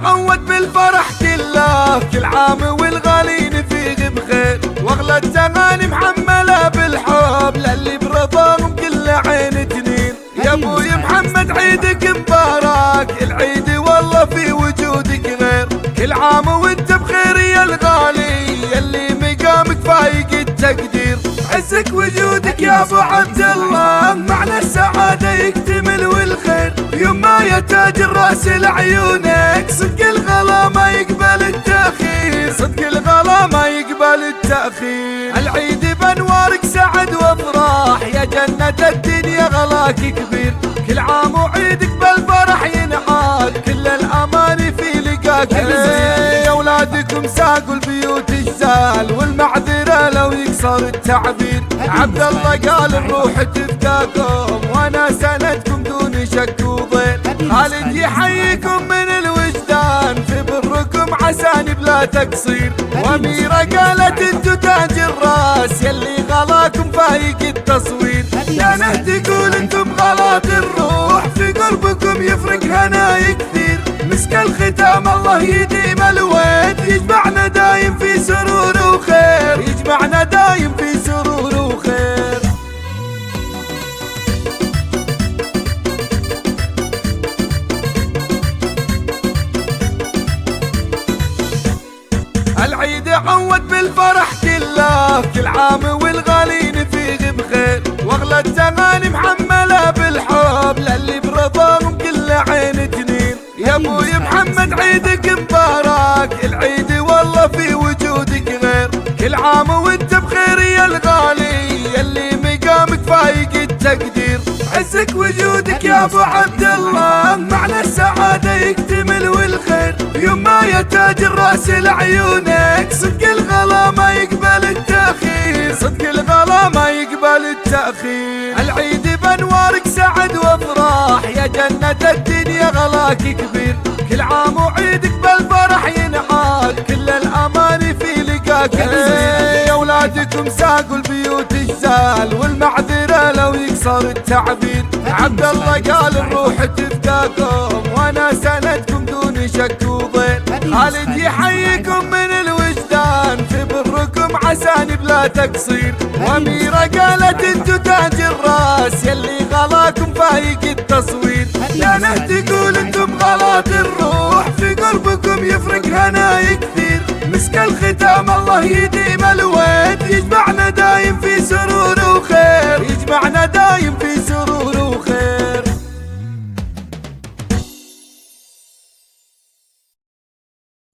عود بالفرح كله، كل عام والغالين فيه بخير، واغلى التغاني محمله بالحب للي برضاهم كل عين تنير. يا ابوي محمد عيدك مبارك، العيد والله في وجودك غير، كل عام وانت بخير يا الغالي يلي مقامك فايق التقدير. عزك وجودك يا ابو عبد الله معنى السعاده يكتمل والخير، يوم ما يا تاج الراس لعيونك صدق الغلا ما يقبل التاخير، صدق الغلا ما يقبل التاخير. العيد بانوارك سعد وافراح يا جنة الدنيا غلاك كبير، كل عام وعيدك بالفرح ينعاد كل الاماني في لقاك. يا اولادكم ساقوا البيوت الجزال والمعذره لو يكسر التعبير، عبد الله قال الروح تفداكم وانا سندكم دون شك وضير. خالد يحييكم من الوجدان في بركم عساني بلا تقصير، واميره قالت انتو تاج الراس يلي غلاكم فايق التصوير. يا نهدي تقول انتم غلاط الروح في قربكم يفرق هناي كثير، مسك الختام الله يديم الويد يجمعنا دايم في سرور وخير، يجمعنا دايم في سرور وخير. العيد عود بالفرح كله، كل عام والغالين فيه بخير، واغلى التغاني محمله بالحب للي برضاهم كل عين تنير. يا ابوي محمد عيدك مبارك، العيد والله في وجودك غير، كل عام وانت بخير يا الغالي يلي مقامك فايق التقدير. عزك وجودك يا ابو عبد الله معنى السعاده يكتمل والخير، يوم ما يا تاج الراس لعيونك صدق الغلا ما يقبل التاخير، صدق الغلا ما يقبل التاخير. العيد بانوارك سعد وافراح يا جنة الدنيا غلاك كبير، كل عام وعيدك بالفرح ينعاد كل الاماني في لقاك. يا اولادكم ساقوا البيوت الجزال والمعذره لو يكسر التعبير، عبد الله قال الروح تفداكم وانا سندكم دون شك وضير. خالد يحييكم من الوجدان في بركم عساني بلا تقصير، واميره قالت انتو تاج الراس يلي غلاكم فايق التصوير. يا نهدي تقول انتم غلاط الروح في قربكم يفرق هناي كثير، مسك الختام الله يديم الويد يجمع